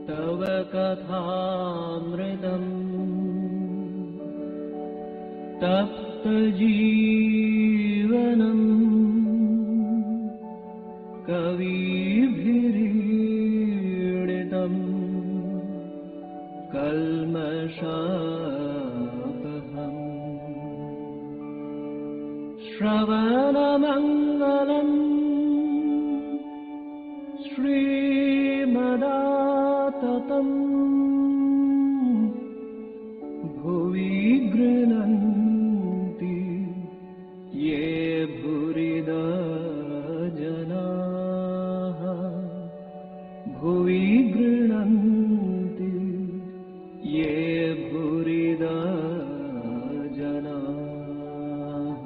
तव कथामृतम् तप्तजीवनम् कविभिरीडितम् कल्मषापहम् श्रवणमङ्गलम् श्रीमदाततम् भुवि गृह्णन्ति ये भूरिदा जनाः भुवि गृह्णन्ति ये भूरिदा जनाः।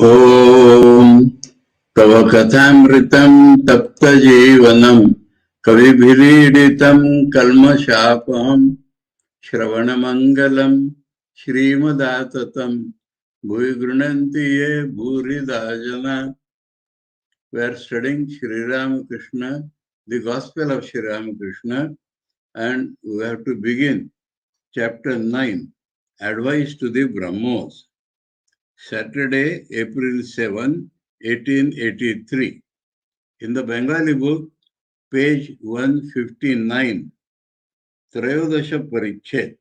ॐ तव कथामृतं तप्तजीवनं कविभिरीडितं कल्मषापहं श्रवणमङ्गलं श्रीमदाततं भुवि गृह्णन्ति ये भूरिदा जना. We are studying Sri Ramakrishna, the Gospel of Sri Ramakrishna, and we have to begin chapter 9, Advice to the Brahmos. Saturday, April 7, 1883. In the Bengali book, page 159, Trayodasha Parichet.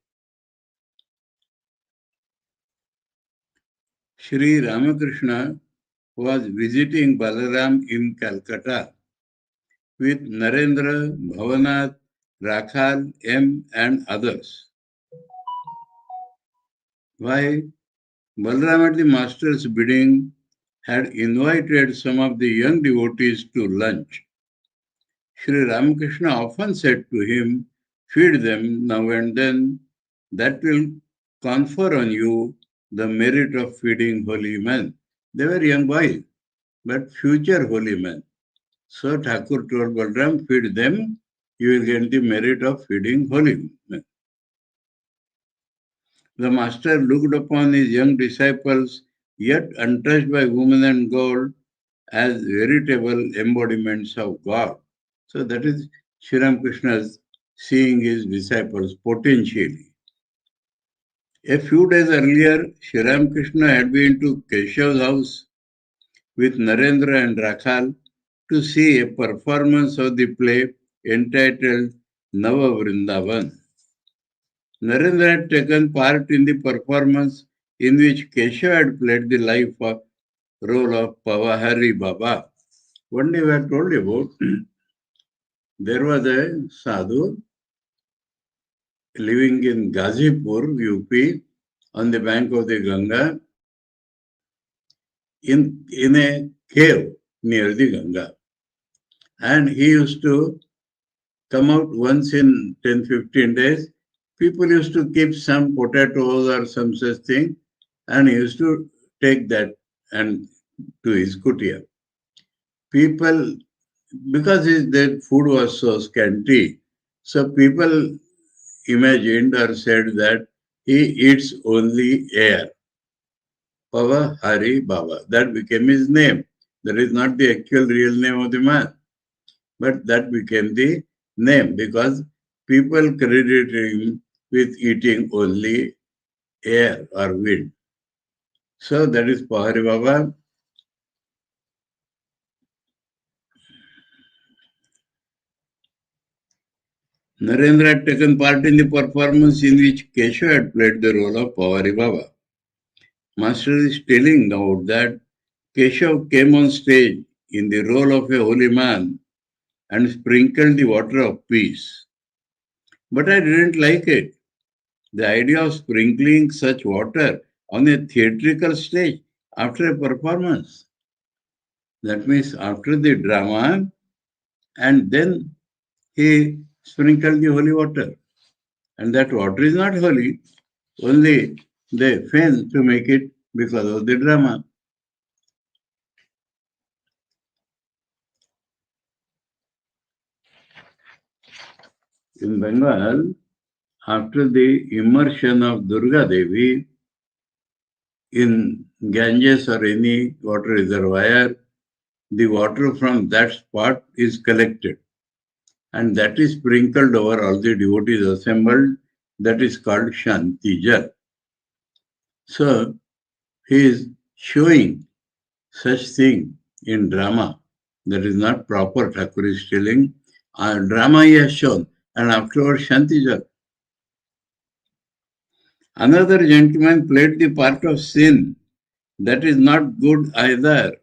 Sri Ramakrishna was visiting Balaram in Calcutta with Narendra, Bhavanath, Rakhal, M. and others. Why? Balaram at the master's bidding had invited some of the young devotees to lunch. Sri Ramakrishna often said to him, "Feed them now and then, that will confer on you the merit of feeding holy men." They were young boys, but future holy men. So Thakur told Balaram, "Feed them, you will get the merit of feeding holy men." The master looked upon his young disciples, yet untouched by women and gold, as veritable embodiments of God. So that is Sri Ramakrishna's seeing his disciples potentially. A few days earlier, Sri Ramakrishna had been to Keshav's house with Narendra and Rakhal to see a performance of the play entitled Nava Vrindavan. Narendra had taken part in the performance in which Keshav had played the role of Pavahari Baba. One day we are told about there was a sadhu living in Ghazipur, UP, on the bank of the Ganga, in a cave near the Ganga. And he used to come out once in 10-15 days. People used to keep some potatoes or some such thing, and he used to take that and to his kutir. People, because their food was so scanty, so people imagined or said that he eats only air. Pava Hari Baba. That became his name. That is not the actual real name of the man, but that became the name because people credited him with eating only air or wind. So that is Pahari Baba. Narendra had taken part in the performance in which Keshav had played the role of Pahari Baba. Master is telling now that Keshav came on stage in the role of a holy man and sprinkled the water of peace. But I didn't like it. The idea of sprinkling such water on a theatrical stage after a performance. That means after the drama, and then he sprinkled the holy water. And that water is not holy, only they fail to make it because of the drama. In Bengal, after the immersion of Durga Devi in Ganges or any water reservoir, the water from that spot is collected and that is sprinkled over all the devotees assembled. That is called Shanti Jal. So he is showing such thing in drama. That is not proper. Thakur is telling. Drama he has shown, and afterwards Shanti Jal. Another gentleman played the part of sin. That is not good either.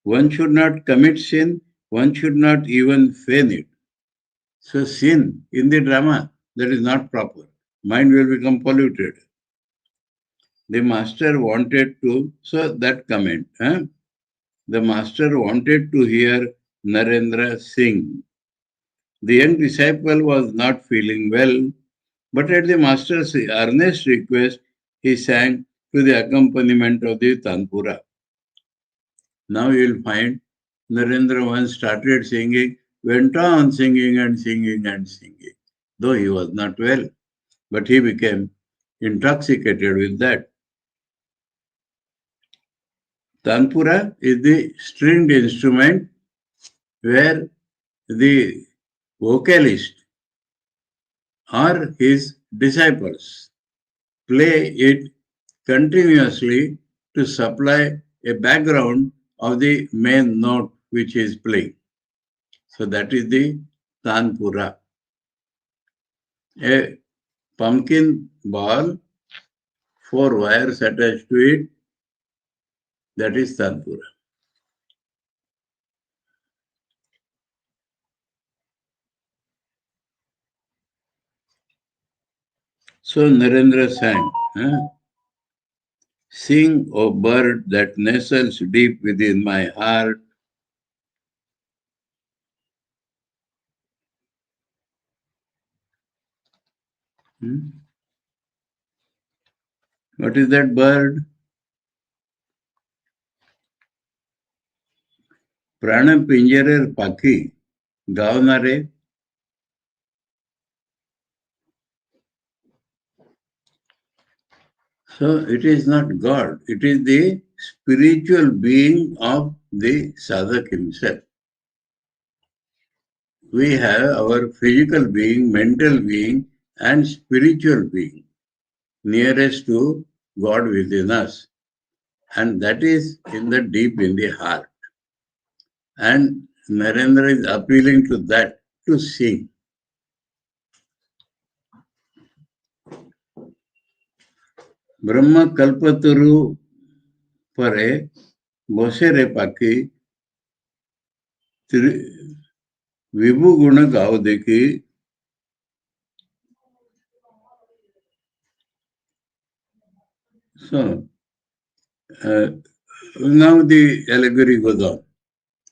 One should not commit sin, one should not even feign it. So sin in the drama, that is not proper. Mind will become polluted. The master wanted to, so that comment, the master wanted to hear Narendra sing. The young disciple was not feeling well, but at the master's earnest request, he sang to the accompaniment of the Tanpura. Now you will find Narendra once started singing, went on singing and singing and singing, though he was not well, but he became intoxicated with that. Tanpura is the stringed instrument where the vocalist or his disciples play it continuously to supply a background of the main note which is playing. So that is the Tanpura. A pumpkin ball, 4 wires attached to it, that is Tanpura. So Narendra sang, sing, O bird that nestles deep within my heart. What is that bird? Prana Pinjarer Pakhi, Gavanare. So it is not God, it is the spiritual being of the sadhak himself. We have our physical being, mental being, and spiritual being nearest to God within us. And that is in the deep in the heart. And Narendra is appealing to that to sing. Brahma Kalpaturu Pare Bosere Paki Vibhu Guna Gaudeki. So now the allegory goes on.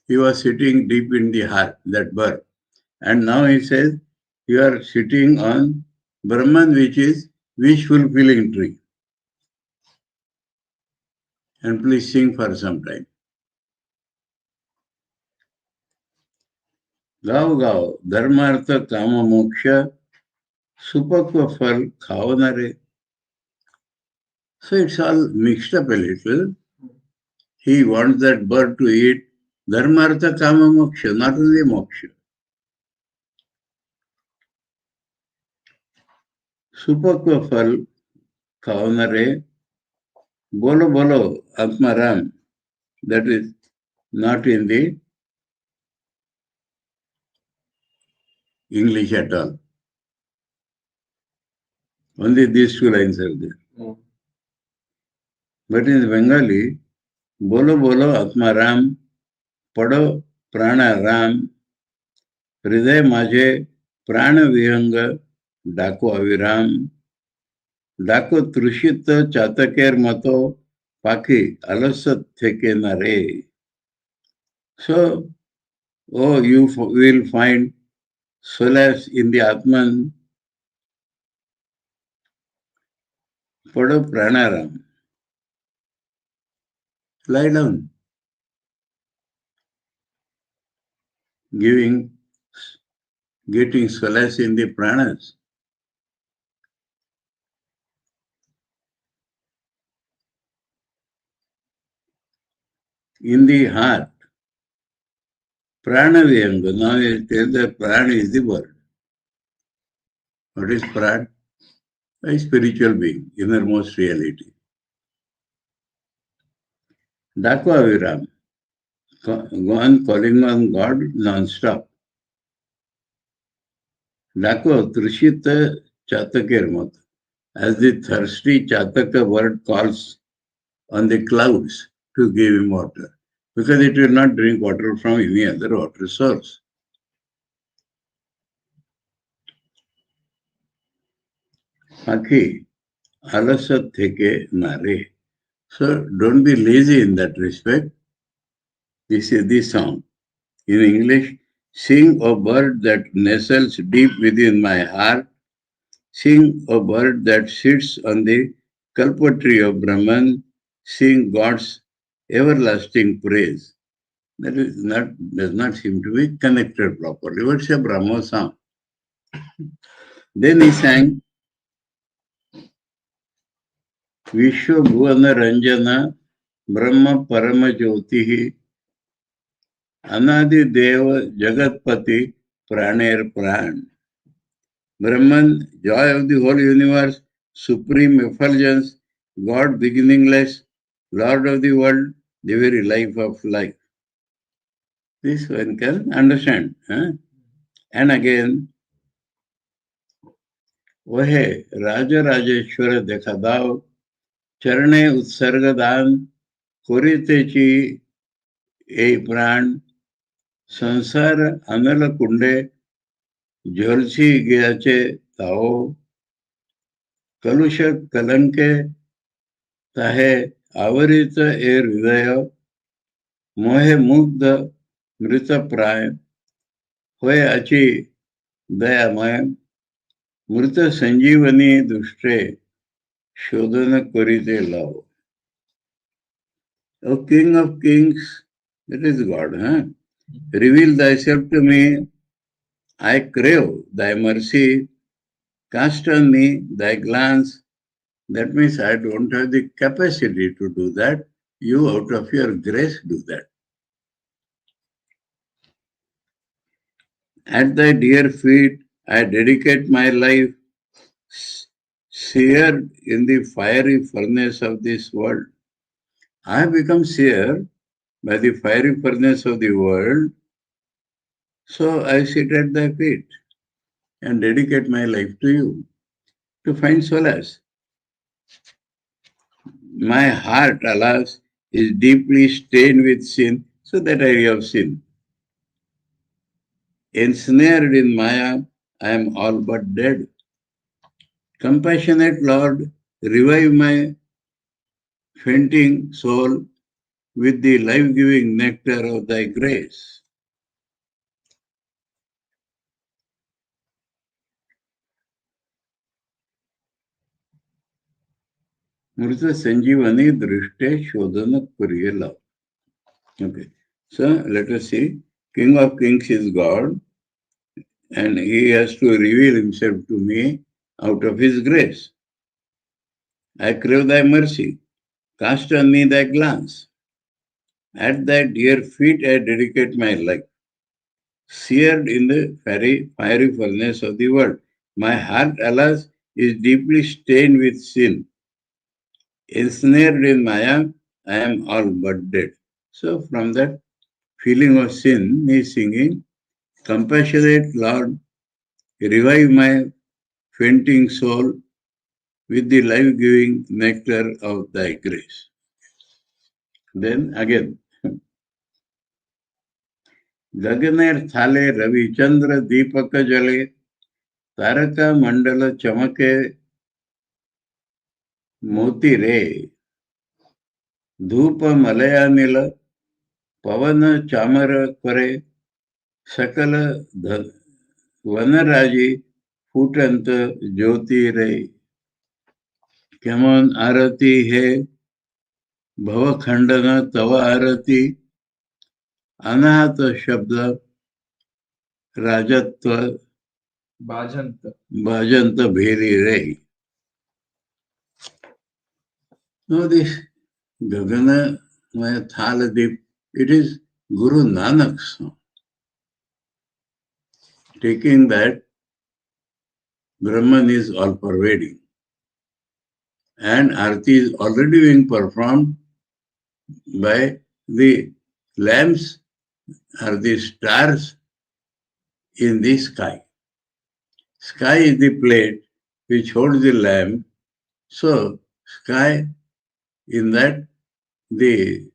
He was sitting deep in the heart, that bird. And now he says, you are sitting on Brahman, which is wish fulfilling tree. And please sing for some time. Gao Gao, Dharmartha Kama Moksha, Supakva Fal Khavanare. So it's all mixed up a little. He wants that bird to eat Dharmartha Kama Moksha, not only Moksha. Supakva Fal Khavanare, Bolo Bolo Atmaram. That is not in the English at all. Only these 2 lines are there. But in Bengali, Bolo Bolo Atmaram, Pado Prana Ram, Hriday Maje Prana Vihanga, Dako Aviram, Dako Trushita Chataker Mato, Paki Alasat Theke Nare. So, you will find solace in the Atman. Pado Pranaram. Lie down. Getting solace in the pranas. in the heart. Prana Vyanga. Now it tells that Prana is the word. What is Prana? A spiritual being, innermost reality. Dakwa Viram. Go on calling on God non-stop. Dakwa Trishita Chatakir Mat. As the thirsty Chataka bird calls on the clouds to give him water, because it will not drink water from any other water source. Akhi, alasat theke nare. So don't be lazy in that respect. This is the song. In English, sing, O bird that nestles deep within my heart. Sing, O bird that sits on the kalpa of Brahman. Sing God's everlasting praise. That is not, does not seem to be connected properly. What's a Brahmo song? Then he sang Vishwa Bhuvana Ranjana Brahma Parama Jyotihi Anadi Deva Jagatpati Praner Pran. Brahman, joy of the whole universe, supreme effulgence, God beginningless, Lord of the world, the very life of life. This one can understand. Huh? And again, वहे राज राजेश्वर देखा दाव चरणे उत्सर्गदान कोरितेची ए प्राण संसार अनल कुंडे झोलसी गयाचे ताओ कलुष कलंके ताहे आवरित ए हृदय मोहे मुग्ध मृत प्राय होय अची दयामय मृत संजीवनी दुष्टे शोधन करिते लाव. O King of Kings, that is God, huh? Reveal thyself to me. I crave thy mercy. Cast on me thy glance. That means I don't have the capacity to do that. You, out of your grace, do that. At thy dear feet, I dedicate my life, seared in the fiery furnace of this world. I have become seared by the fiery furnace of the world, so I sit at thy feet and dedicate my life to you to find solace. My heart, alas, is deeply stained with sin, so that area of sin. Ensnared in Maya, I am all but dead. Compassionate Lord, revive my fainting soul with the life-giving nectar of thy grace. Murta Sanjivani Drishte Shodhana Kuriyala. Okay. So let us see. King of Kings is God, and he has to reveal himself to me out of his grace. I crave thy mercy. Cast on me thy glance. At thy dear feet I dedicate my life. Seared in the fiery furnace of the world. My heart, alas, is deeply stained with sin. Ensnared in Maya, I am all but dead. So from that feeling of sin, he is singing, Compassionate Lord, revive my fainting soul with the life-giving nectar of thy grace. Then again, गगनेर थाले रवि चंद्र दीपक जले तारका मंडल चमके मोती रे धूप मलया नील पवन चामर करे सकल वनराजी फूटंत ज्योति रे केमन आरती है भवखंडन तव आरती अनाहत शब्द राजत्व भाजंत भेरी रे. Now this Gagana Thaladip It is Guru Nanak's song, taking that Brahman is all pervading. And Arti is already being performed by the lamps or the stars in the sky. Sky is the plate which holds the lamp. So, sky, in that, the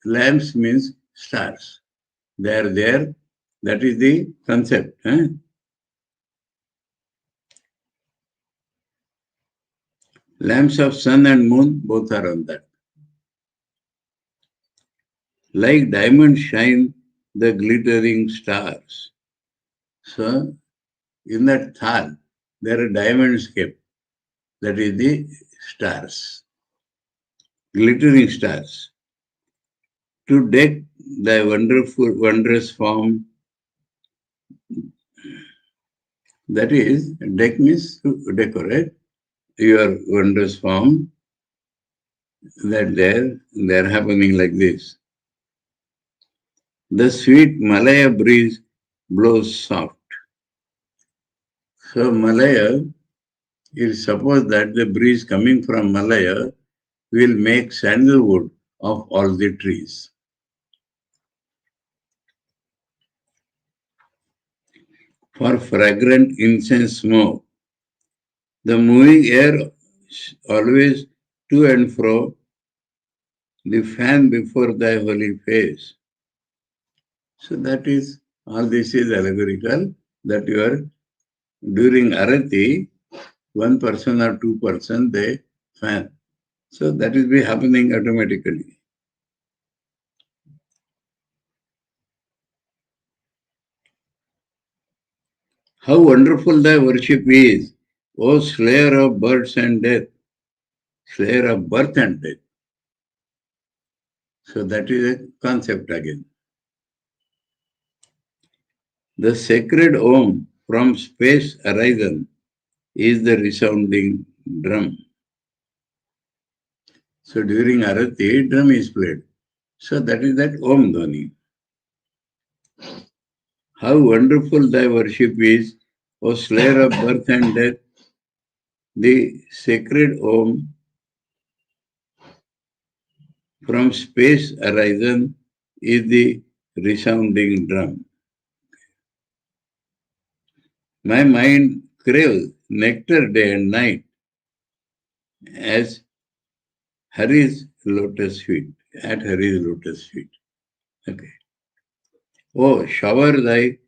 lamps means stars. They are there. That is the concept. Lamps of sun and moon, both are on that. Like diamonds shine the glittering stars. So, in that thal, there are diamonds kept. That is the stars, glittering stars. To deck thy wondrous form, that is, deck means to decorate your wondrous form, that they're happening like this. The sweet Malaya breeze blows soft. So Malaya, is suppose that the breeze coming from Malaya will make sandalwood of all the trees. For fragrant incense smoke, the moving air always to and fro, the fan before thy holy face. So that is, all this is allegorical, that you are, during Arati, one person or two person, they fan. So that will be happening automatically. How wonderful thy worship is, O slayer of births and death, slayer of birth and death. So that is a concept again. The sacred Om from space arisen is the resounding drum. So during Arati, drum is played. So that is that Om Dhani. How wonderful thy worship is, O slayer of birth and death. The sacred Om from space arisen is the resounding drum. My mind craves nectar day and night as Hari's lotus feet, at Hari's lotus feet. Okay. Oh, shower the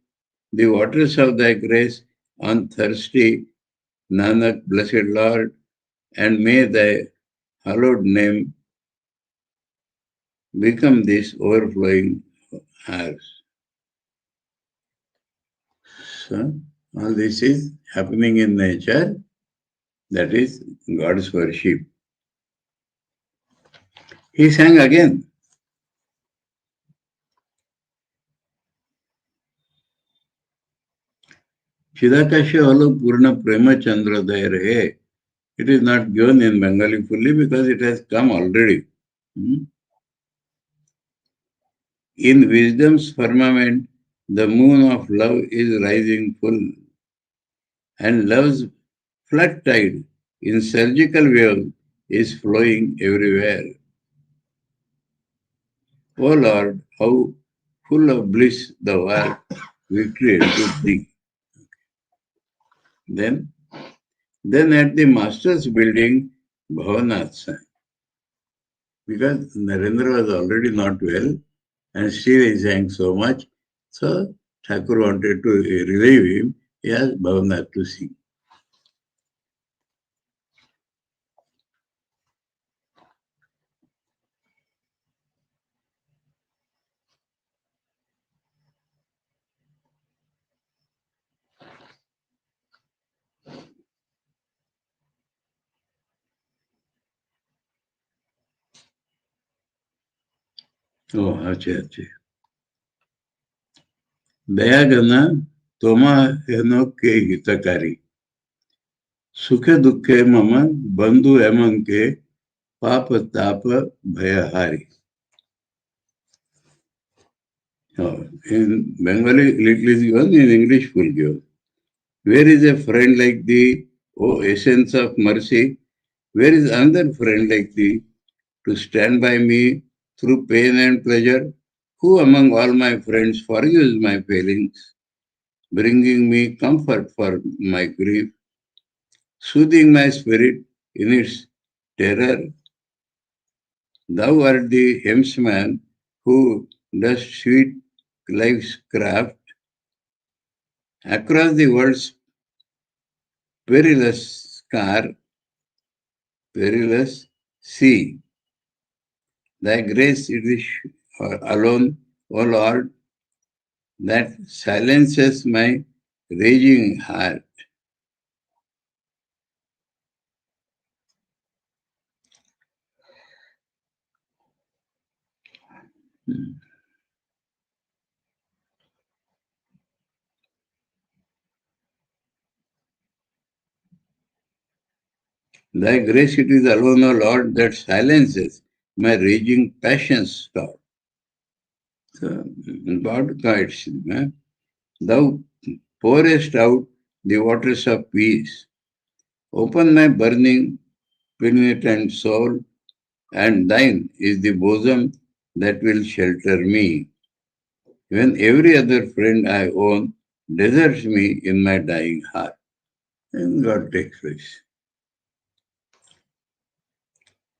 waters of thy grace on thirsty Nanak, blessed Lord, and may thy hallowed name become this overflowing hours. So, all this is happening in nature, that is God's worship. He sang again. Chidakasha holo purna prema chandrodaya rahe. It is not given in Bengali fully because it has come already. In wisdom's firmament, the moon of love is rising full, and love's flood tide in surgical wave is flowing everywhere. O Lord, how full of bliss thou art, victory to thee. Then at the master's building, Bhavanath sang. Because Narendra was already not well, and still he sang so much, so Thakur wanted to relieve him. He asked Bhavanath to sing. Oh, acha. Dayagana Toma Heno Ke Hitakari. Sukhe Dukhe Mama Bandhu Emanke Papa Tapa Bhayahari. In Bengali, little is given, in English, full given. Where is a friend like thee, O essence of mercy? Where is another friend like thee to stand by me through pain and pleasure? Who among all my friends forgives my failings, bringing me comfort for my grief, soothing my spirit in its terror? Thou art the helmsman who does sweet life's craft across the world's perilous scar, perilous sea. Thy grace it is alone, O Lord, that silences my raging heart. Thy grace it is alone, O Lord, that silences my raging passion's storm. So, God guides me. Thou pourest out the waters of peace. Open my burning, penitent soul, and thine is the bosom that will shelter me. When every other friend I own deserts me in my dying heart. And God takes place.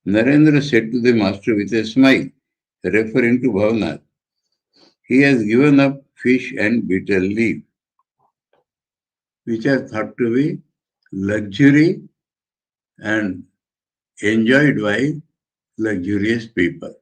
Narendra said to the master with a smile, referring to Bhavanath, he has given up fish and betel leaf, which are thought to be luxury and enjoyed by luxurious people.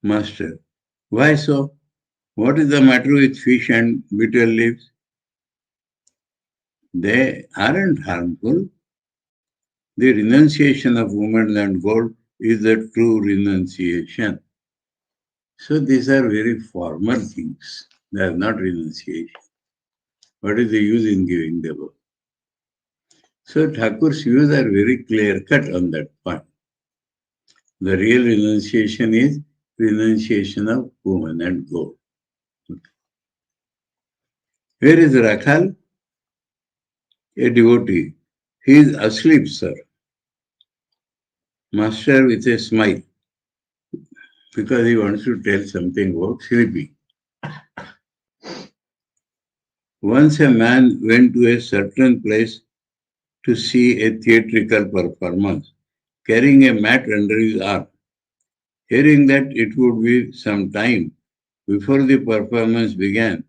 Master, why so? What is the matter with fish and betel leaves? They aren't harmful. The renunciation of women and gold is the true renunciation. So these are very formal things. They are not renunciation. What is the use in giving the book? So Thakur's views are very clear cut on that point. The real renunciation is renunciation of woman and gold. Okay. Where is Rakhal? A devotee. He is asleep, sir. Master with a smile, because he wants to tell something about sleeping. Once a man went to a certain place to see a theatrical performance, carrying a mat under his arm. Hearing that it would be some time before the performance began,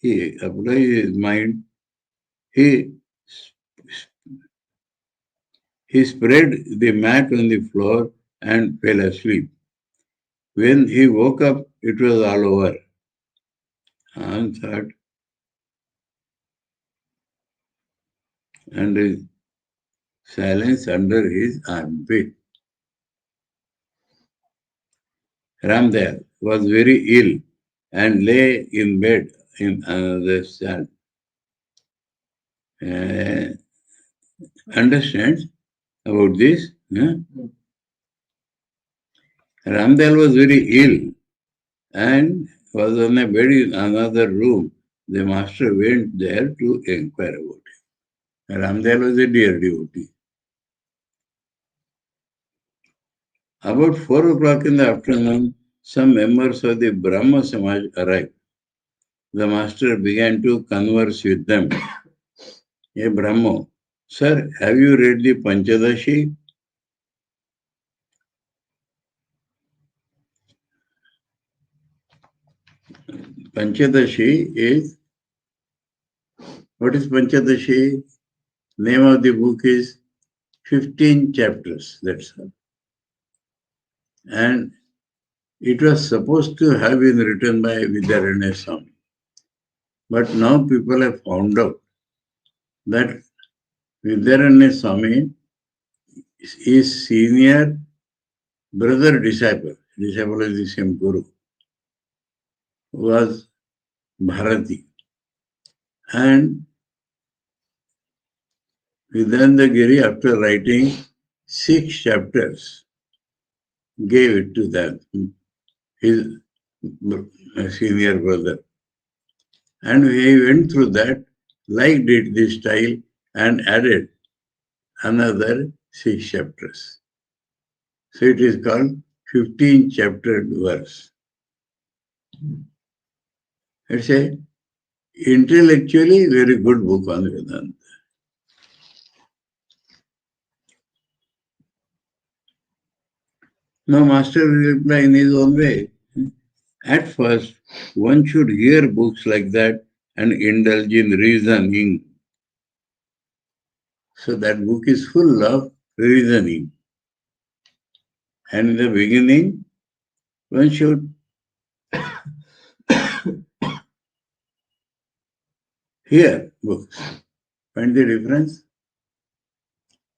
he applied his mind. He spread the mat on the floor and fell asleep. When he woke up, it was all over. And thought, and his silence under his armpit. Ramdayal was very ill and lay in bed in another cell. Understands about this? Huh? Ramdayal was very ill and was on a bed in another room. The master went there to inquire about him. Ramdayal was a dear devotee. About 4 o'clock in the afternoon, some members of the Brahma Samaj arrived. The master began to converse with them. Hey Brahmo, sir, have you read the Panchadashi? Panchadashi is, what is Panchadashi? Name of the book is 15 chapters, that's all. And it was supposed to have been written by Vidyaranya Swami. But now people have found out that Vidyaranya Swami is senior brother disciple of the same Guru, was Bharati. And Vedanta Giri, after writing 6 chapters, gave it to them, his senior brother. And he went through that, liked it, this style, and added another 6 chapters. So it is called 15 chaptered verse. It's a intellectually very good book on Vedanta. Now, Master will reply in his own way. At first, one should hear books like that and indulge in reasoning. So that book is full of reasoning. And in the beginning, one should hear books. Find the difference?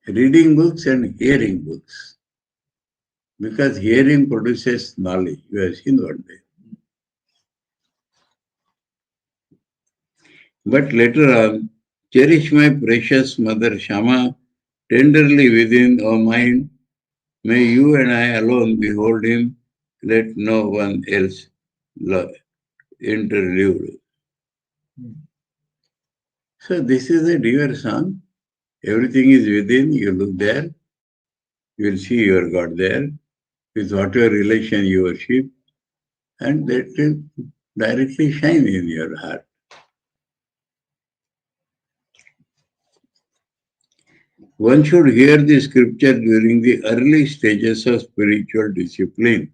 Reading books and hearing books. Because hearing produces knowledge. You have seen what they. But later on, cherish my precious mother Shama tenderly within our mind. May you and I alone behold him. Let no one else interlude. So this is a dear song. Everything is within. You look there. You will see your God there. With whatever relation you worship. And that will directly shine in your heart. One should hear the scripture during the early stages of spiritual discipline.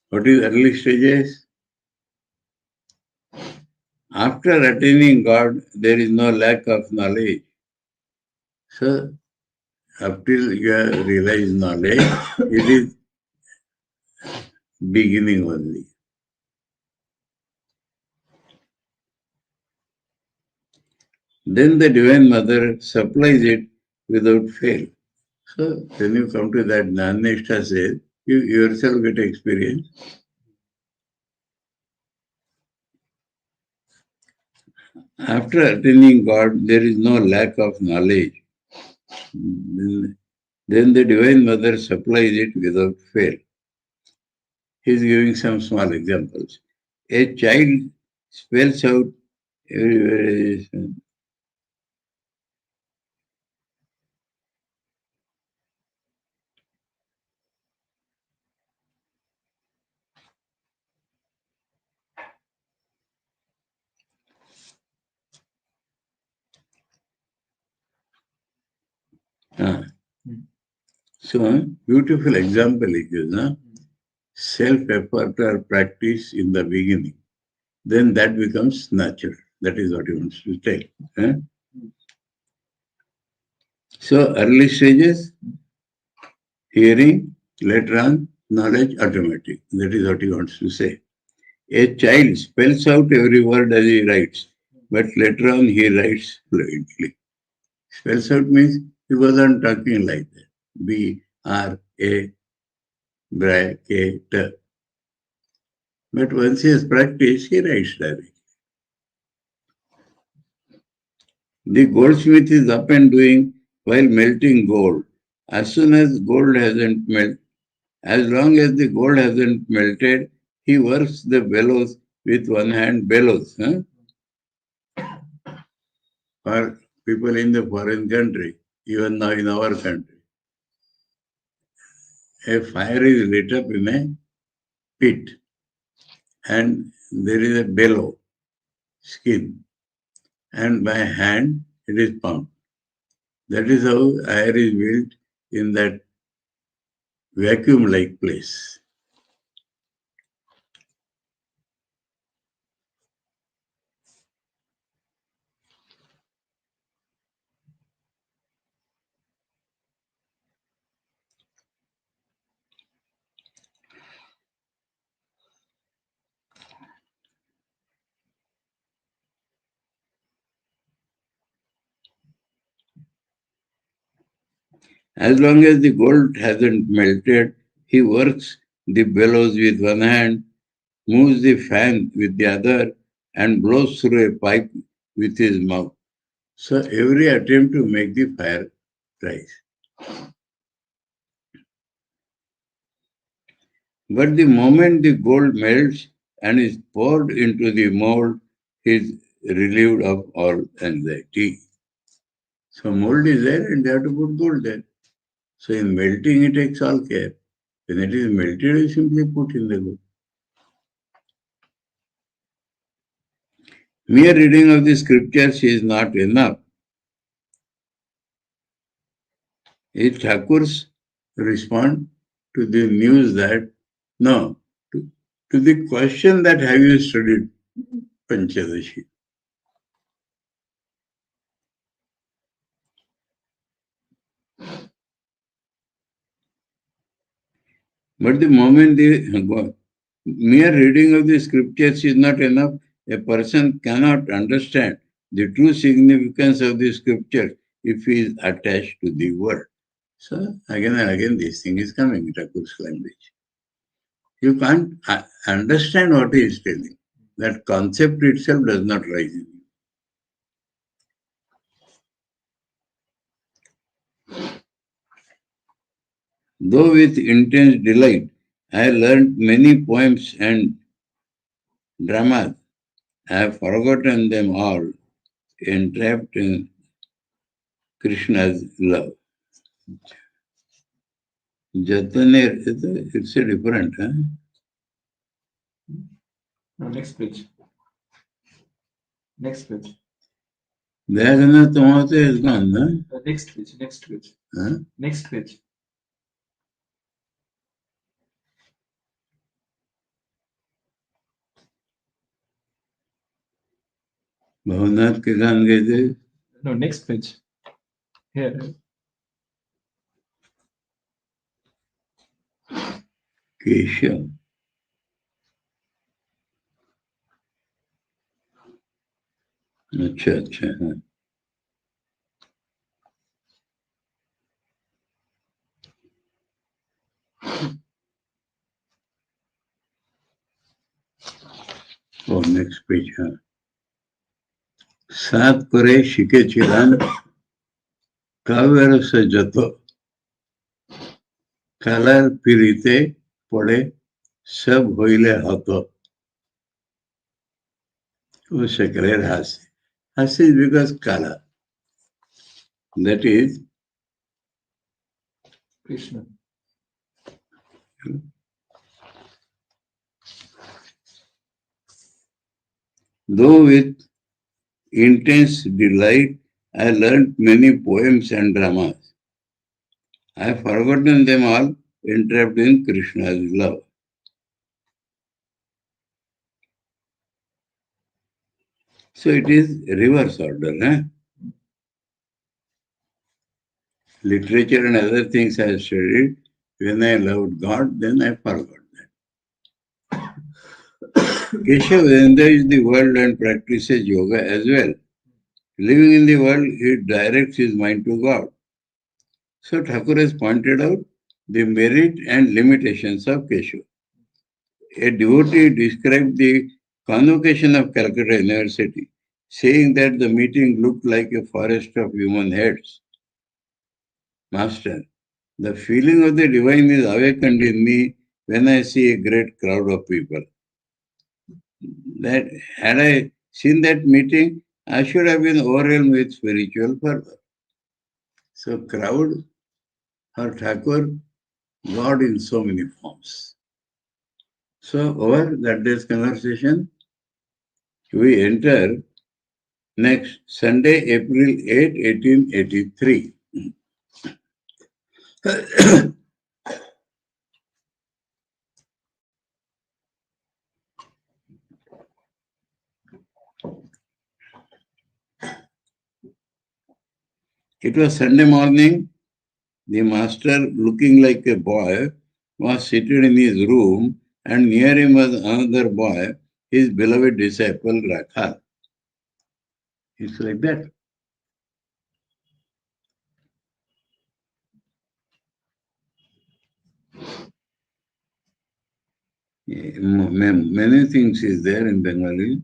What is early stages? After attaining God, there is no lack of knowledge. So, up till you have realized knowledge, it is beginning only. Then the Divine Mother supplies it without fail. So, when you come to that Jnanishta says, you yourself get experience. After attaining God, there is no lack of knowledge. Then the Divine Mother supplies it without fail. He is giving some small examples. A child spells out every So, beautiful example it is. Self-effort or practice in the beginning. Then that becomes natural. That is what he wants to tell. So, early stages, hearing, later on, knowledge automatic. That is what he wants to say. A child spells out every word as he writes, but later on he writes fluently. Spells out means he wasn't talking like that. B-R-A bracket. But once he has practiced, he writes directly. The goldsmith is up and doing while melting gold. As soon as gold hasn't melted, as long as the gold hasn't melted, he works the bellows with one hand, bellows. For people in the foreign country, even now in our country, a fire is lit up in a pit and there is a bellow skin, and by hand it is pumped. That is how air is built in that vacuum-like place. As long as the gold hasn't melted, he works the bellows with one hand, moves the fan with the other, and blows through a pipe with his mouth. So every attempt to make the fire rise. But the moment the gold melts and is poured into the mold, he is relieved of all anxiety. So mold is there and they have to put gold there. So in melting, it takes all care. When it is melted, you simply put in the gold. Mere reading of the scriptures is not enough. If Thakurs respond to the news that, no, to the question that have you studied Panchadashi? But the moment the mere reading of the scriptures is not enough, a person cannot understand the true significance of the scripture if he is attached to the word. So again and again this thing is coming in Thakur's language. You can't understand what he is telling. That concept itself does not rise in you. Though with intense delight, I learnt many poems and dramas. I have forgotten them all, entrapped in Krishna's love. Jataner, it's a different, huh? No, next page. Next page. Vyagana Tomate is gone, huh? Next page, next page. Huh? Next page. Bhavanath के गान गए थे. No, next page. Here. Keshav. अच्छा अच्छा हाँ. Oh, next page, हाँ. सात करे शिके चिरान काव्यर से जतो कालार पीड़िते पड़े सब होइले हतो. वो शेकरेर हास्य. Hasse is because kala. That is Krishna. Though with intense delight, I learnt many poems and dramas. I have forgotten them all, entrapped in Krishna's love. So it is reverse order. Literature and other things I studied. When I loved God, then I forgot that. Keshav is the world and practices yoga as well. Living in the world, he directs his mind to God. So Thakur has pointed out the merit and limitations of Keshav. A devotee described the convocation of Calcutta University, saying that the meeting looked like a forest of human heads. Master, the feeling of the divine is awakened in me when I see a great crowd of people. That had I seen that meeting, I should have been overwhelmed with spiritual fervor. So crowd or Thakur, God in so many forms. So over that day's conversation, we enter next Sunday, April 8, 1883. It was Sunday morning. The master, looking like a boy, was seated in his room, and near him was another boy, his beloved disciple Rakhal. It's like that. Many things is there in Bengali.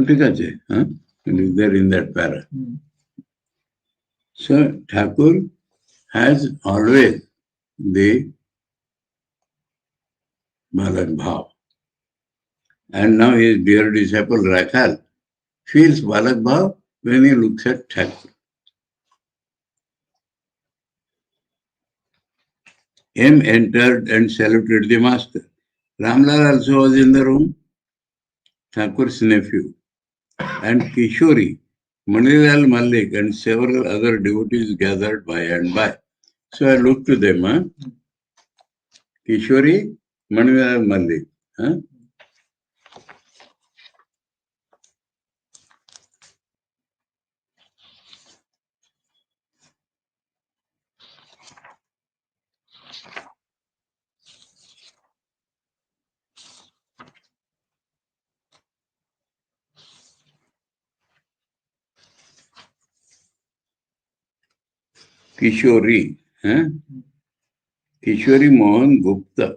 ঠিক আছে, it is there in that para. So Thakur has always the Balak Bhav. And now his dear disciple Rakhal feels Balak Bhav when he looks at Thakur. M entered and saluted the master. Ramlal also was in the room, Thakur's nephew, and Kishori, Manilal Malik, and several other devotees gathered by and by. So I looked to them, Kishori, Manilal Malik. Kishori, Kishori Mohan Gupta,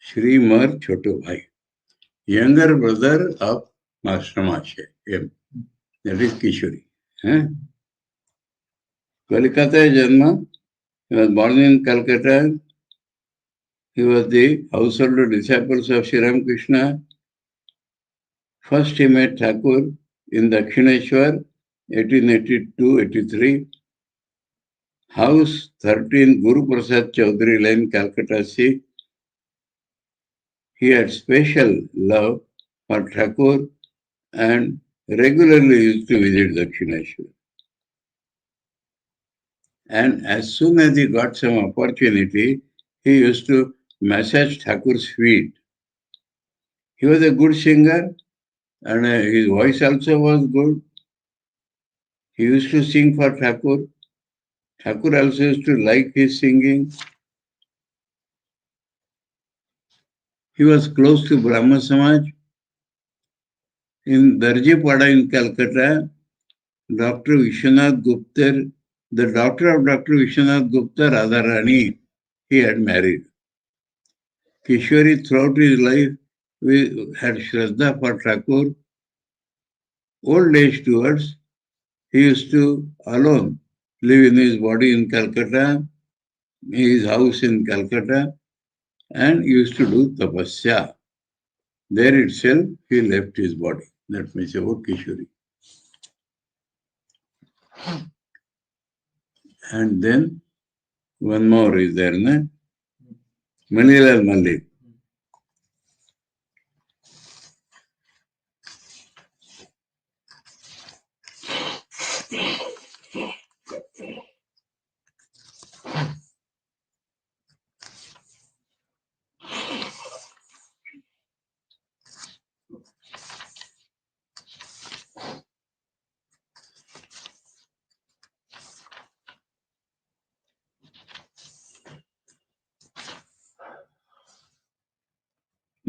Sri Mar Choto Bhai, younger brother of Master Mashe, that is Kishori. Kolkata Janma, he was born in Calcutta. He was the household disciples of Sri Ramakrishna. First he met Thakur in Dakshineshwar, 1882-83, House 13, Guru Prasad Chaudhary Lane, Calcutta C. He had special love for Thakur and regularly used to visit Dakshineshwar. And as soon as he got some opportunity, he used to massage Thakur's feet. He was a good singer and his voice also was good. He used to sing for Thakur. Thakur also used to like his singing. He was close to Brahma Samaj. In Darjipada in Calcutta, Dr. Vishwanath Gupta, the daughter of Dr. Vishwanath Gupta, Radharani, he had married. Kishori throughout his life had Shraddha for Thakur. Old age towards, he used to alone live in his body in Calcutta, his house in Calcutta, and used to do tapasya. There itself, he left his body. That means about Kishori. And then one more is there, Manilal Malik.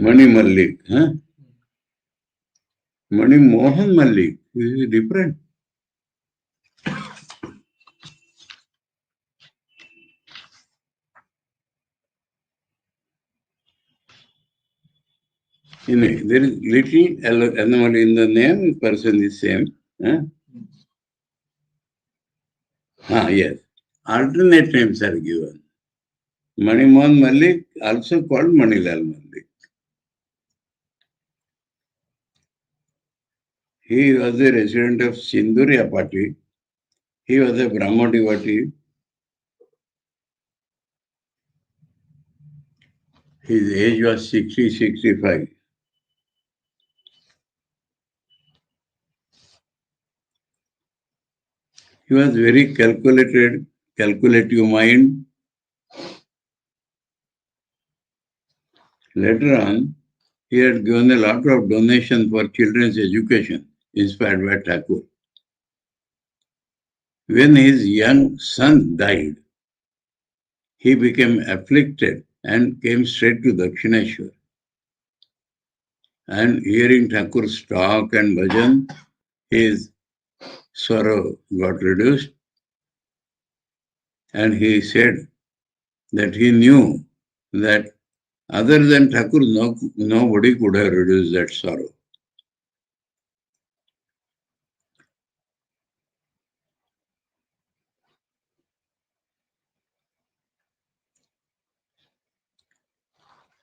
Mani Malik, Mani Mohan Malik, this is different. There is little anomaly in the name, person is same. Yes. Alternate names are given. Mani Mohan Malik, also called Manilal Malik. He was a resident of Sindhuria Party. He was a Brahmo devotee. His age was 60-65. He was very calculative mind. Later on, he had given a lot of donations for children's education, inspired by Thakur. When his young son died, he became afflicted and came straight to Dakshineshwar. And hearing Thakur's talk and bhajan, his sorrow got reduced. And he said that he knew that other than Thakur, nobody could have reduced that sorrow.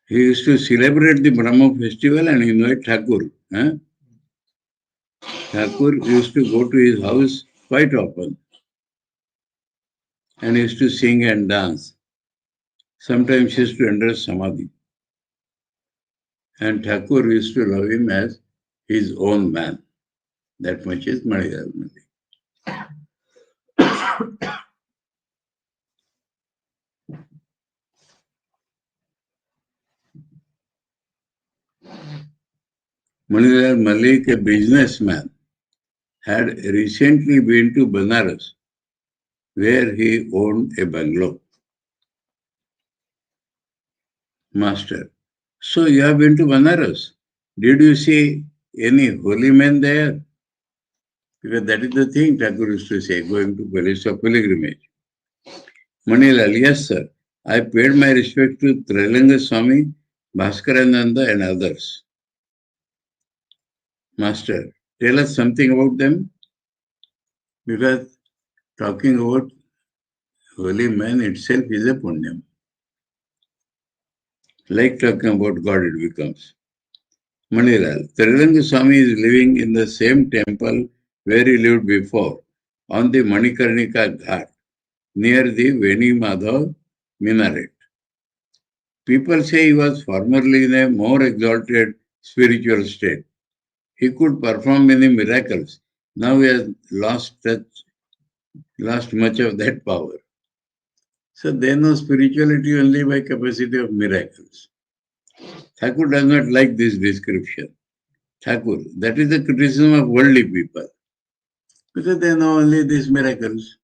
He used to celebrate the Brahma festival and invite Thakur. Thakur used to go to his house quite often and used to sing and dance. Sometimes he used to enter Samadhi. And Thakur used to love him as his own man. That much is Mahendranāth Gupta. Mahendranāth Malik, a businessman, had recently been to Banaras, where he owned a bungalow. Master: so you have been to Banaras. Did you see any holy men there? Because that is the thing Thakur used to say, going to place of pilgrimage. Manilal: yes, sir. I paid my respect to Trailanga Swami, Bhaskarananda and others. Master: tell us something about them. Because talking about holy men itself is a punyam. Like talking about God it becomes. Manilal: Trailanga Swami is living in the same temple where he lived before, on the Manikarnika Ghat, near the Veni Madhav minaret. People say he was formerly in a more exalted spiritual state. He could perform many miracles. Now he has lost much of that power. So they know spirituality only by capacity of miracles. Thakur does not like this description. Thakur, that is the criticism of worldly people, because they know only these miracles.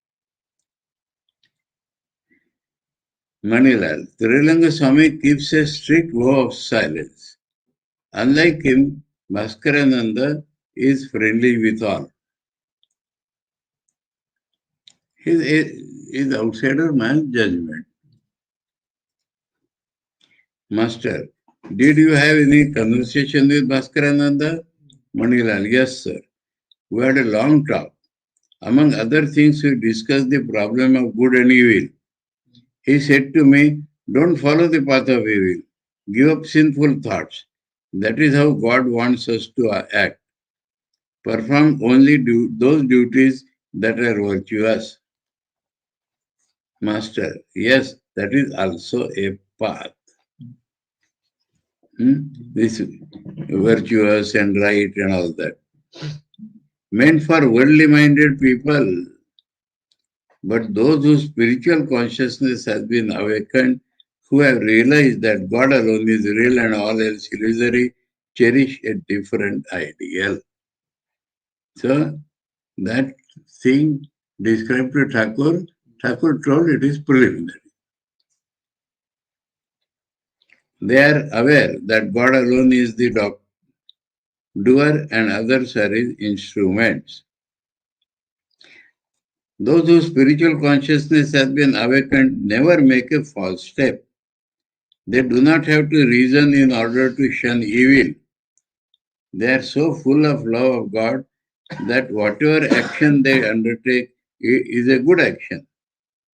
Manilal: Trailanga Swami keeps a strict vow of silence. Unlike him, Bhaskarananda is friendly with all. He is outsider man's judgment. Master: did you have any conversation with Bhaskarananda? Manilal: yes, sir. We had a long talk. Among other things, we discussed the problem of good and evil. He said to me, don't follow the path of evil. Give up sinful thoughts. That is how God wants us to act. Perform only those duties that are virtuous. Master: yes, that is also a path. This virtuous and right and all that. Meant for worldly minded people. But those whose spiritual consciousness has been awakened, who have realized that God alone is real and all else illusory, cherish a different ideal. So, that thing described to Thakur, Thakur told it is preliminary. They are aware that God alone is the doer and others are his instruments. Those whose spiritual consciousness has been awakened never make a false step. They do not have to reason in order to shun evil. They are so full of love of God that whatever action they undertake is a good action.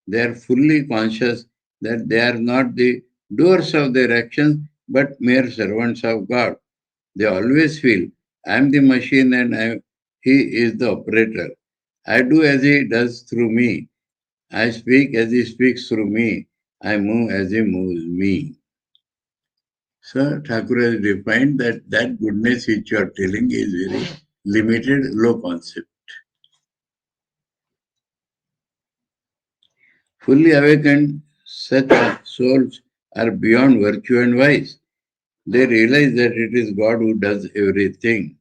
They are fully conscious that they are not the doers of their actions, but mere servants of God. They always feel, I am the machine and he is the operator. I do as he does through me. I speak as he speaks through me. I move as he moves me. So Thakur has defined that goodness which you are telling is very limited, low concept. Fully awakened, such souls are beyond virtue and vice. They realize that it is God who does everything.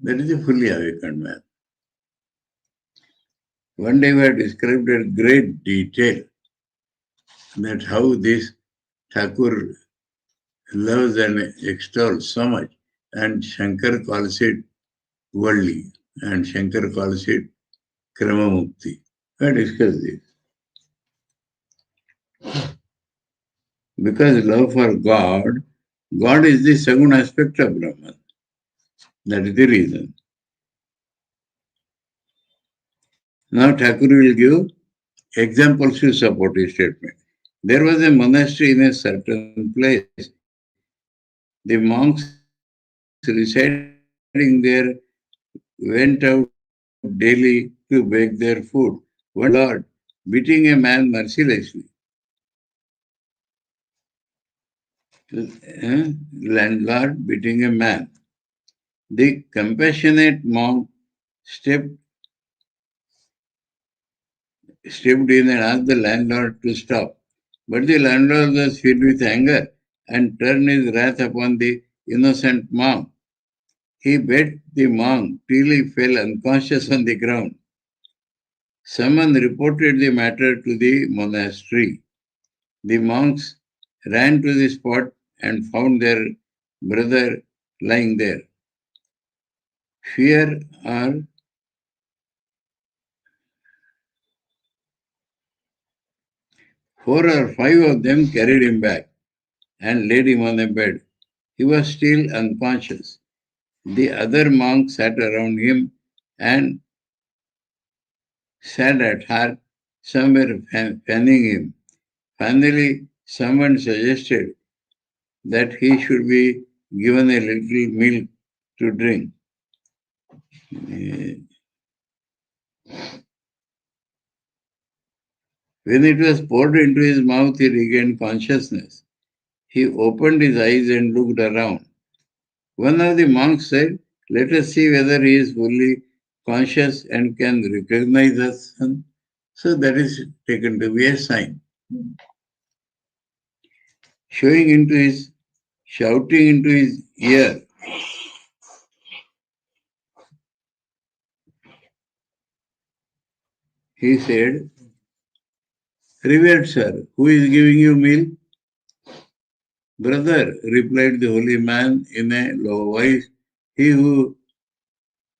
That is a fully awakened man. One day we have described in great detail that how this Thakur loves and extols so much, and Shankar calls it worldly, and Shankar calls it Kramamukti. I discussed this. Because love for God, God is the second aspect of Brahman. That is the reason. Now Thakur will give examples to support his statement. There was a monastery in a certain place. The monks residing there went out daily to beg their food. One day the landlord, beating a man mercilessly. Landlord beating a man. The compassionate monk stepped, stepped in and asked the landlord to stop. But the landlord was filled with anger and turned his wrath upon the innocent monk. He beat the monk till he fell unconscious on the ground. Someone reported the matter to the monastery. The monks ran to the spot and found their brother lying there. Fear or 4 or 5 of them carried him back and laid him on a bed. He was still unconscious. The other monks sat around him and sad at heart. Some were fanning him. Finally, someone suggested that he should be given a little milk to drink. When it was poured into his mouth, he regained consciousness. He opened his eyes and looked around. One of the monks said, "Let us see whether he is fully conscious and can recognize us." So that is taken to be a sign. Shouting into his ear, he said, "Revered sir, who is giving you milk?" "Brother," replied the holy man in a low voice, "he who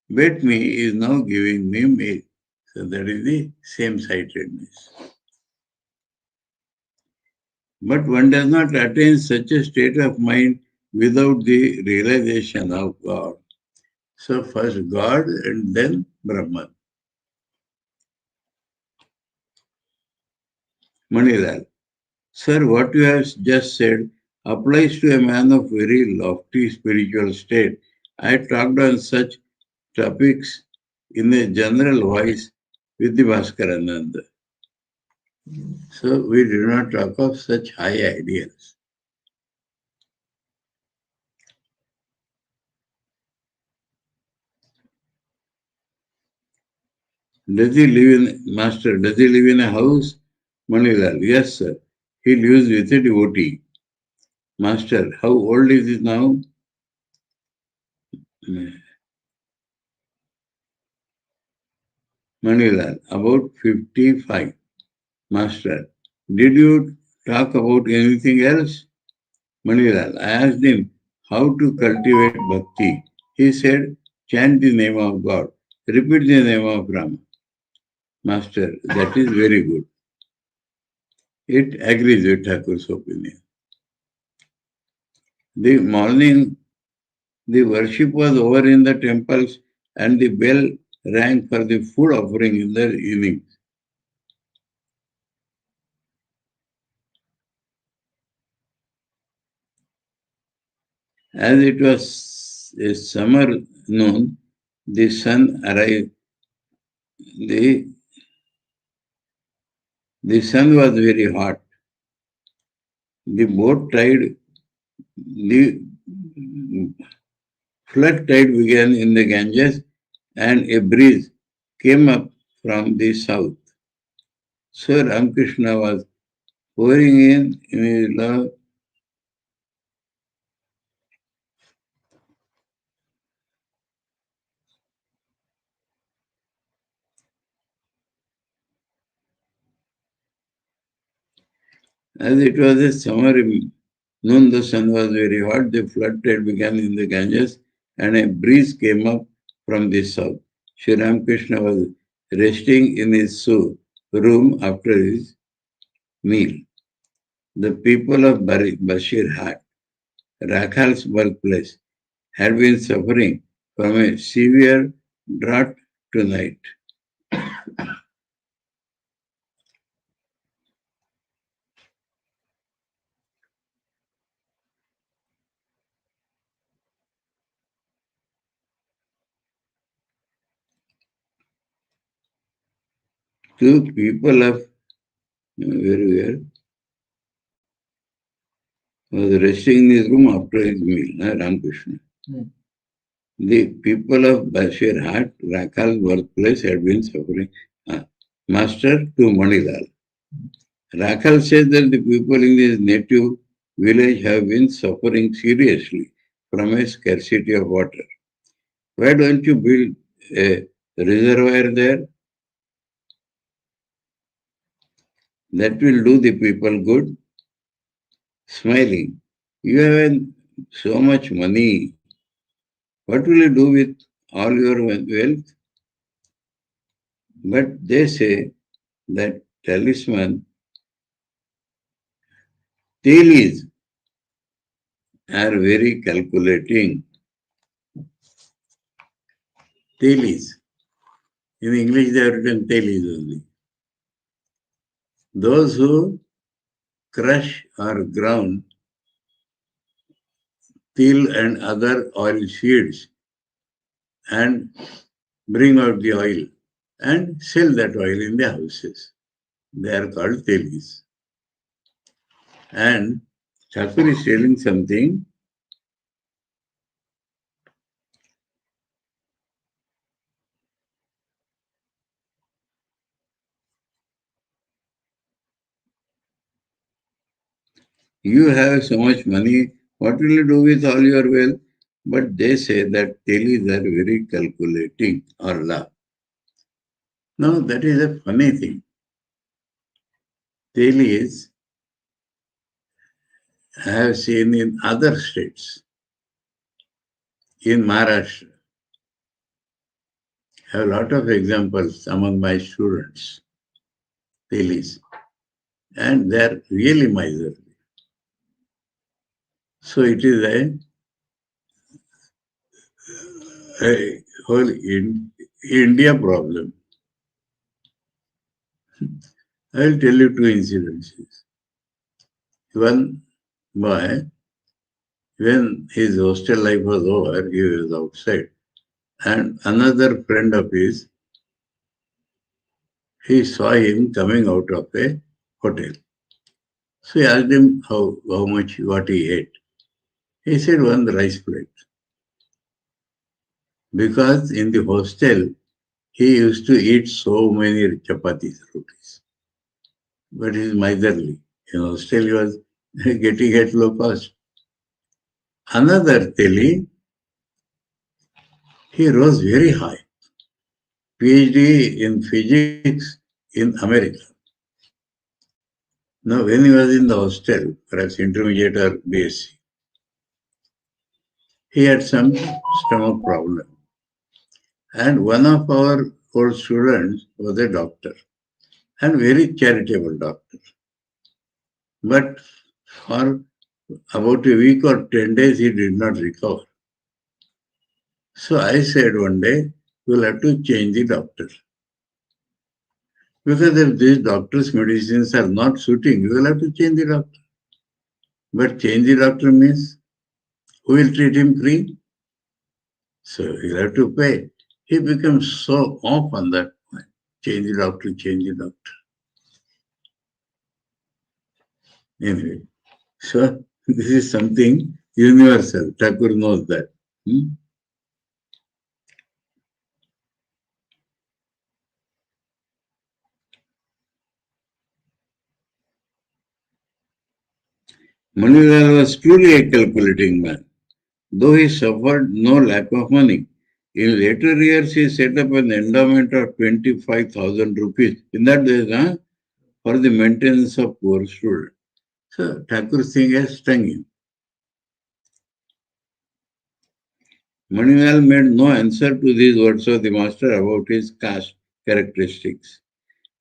beat me is now giving me milk." So that is the same-sightedness. But one does not attain such a state of mind without the realization of God. So first God and then Brahman. Manilal. Sir, what you have just said applies to a man of very lofty spiritual state. I talked on such topics in a general voice with the Bhaskarananda. So we do not talk of such high ideals. Does he live in, Master, does he live in a house? Manilal, yes, sir. He lives with a devotee. Master, how old is he now? Manilal, about 55. Master, did you talk about anything else? Manilal, I asked him how to cultivate bhakti. He said, chant the name of God, repeat the name of Rama. Master, that is very good. It agrees with Thakur's opinion. The morning, the worship was over in the temples and the bell rang for the food offering in the evening. As it was a summer noon, the sun arrived. The sun was very hot. The boat tide, the flood tide began in the Ganges and a breeze came up from the south. So Ramakrishna was pouring in his love. As it was a summer noon, the sun was very hot. The flood tide began in the Ganges, and a breeze came up from the south. Sri Ramakrishna was resting in his room after his meal. The people of Bashirhat, Rakhal's birthplace, had been suffering from a severe drought tonight. Two people of where was resting in his room after his meal, Ramakrishna. The people of Bashirhat, Rakhal's birthplace, had been suffering. Master to Manilal. Rakhal says that the people in his native village have been suffering seriously from a scarcity of water. Why don't you build a reservoir there? That will do the people good. Smiling. You have so much money. What will you do with all your wealth? But they say that talisman, telis are very calculating. Telis. In English, they have written telis only. Those who crush or ground til and other oil seeds and bring out the oil and sell that oil in the houses. They are called telis. And Thakur is telling something. You have so much money, what will you do with all your wealth? But they say that telis are very calculating or law. Now that is a funny thing. Telis I have seen in other states. In Maharashtra, I have a lot of examples among my students, telis, and they are really miserly. So it is a whole India problem. I will tell you two incidences. One boy, when his hostel life was over, he was outside. And another friend of his, he saw him coming out of a hotel. So he asked him how much, what he ate. He said one rice plate. Because in the hostel, he used to eat so many chapatis, rotis. But he is miserly. In hostel, he was getting at low cost. Another teli, he rose very high. PhD in physics in America. Now, when he was in the hostel, perhaps intermediate or B.Sc, he had some stomach problem. And one of our old students was a doctor, and very charitable doctor. But for about a week or 10 days, he did not recover. So I said one day, we'll have to change the doctor. Because if these doctor's medicines are not suiting, you will have to change the doctor. But change the doctor means, who will treat him free? So he'll have to pay. He becomes so off on that point. Change the doctor, change the doctor. Anyway, so this is something universal. Thakur knows that. Manilal was truly a calculating man. Though he suffered no lack of money, in later years he set up an endowment of 25,000 rupees. In that days, for the maintenance of poor students. So Thakur Singh has stung him. Manilal made no answer to these words of the master about his caste characteristics.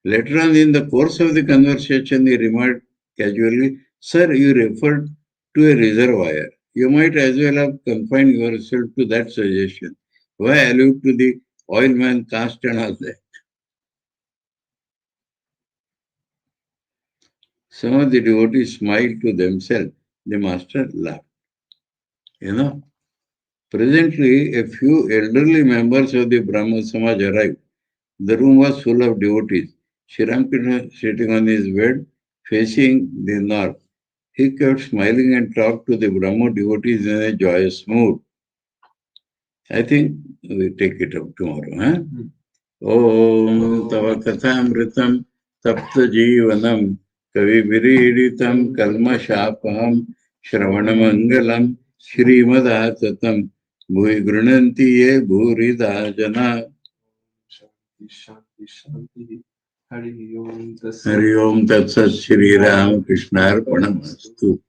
Later on in the course of the conversation, he remarked casually, "Sir, you referred to a reservoir. You might as well have confined yourself to that suggestion. Why allude to the oilman caste and all that?" Some of the devotees smiled to themselves. The master laughed. Presently, a few elderly members of the Brahmo Samaj arrived. The room was full of devotees. Sri Ramakrishna sitting on his bed, facing the north. He kept smiling and talked to the Brahmo devotees in a joyous mood. I think we take it up tomorrow. Huh? Om Tava Kathāmritam Tapta Jivanam Kavi Viridhitam Kalma Shapaham Shravanamangalam Shrimadasatam Bhui Grunanti Ye Bhurida Jana. Shanti, Shanti. Hari Om Hari Om Tat Sat Shri Ramakrishna Arpanamastu.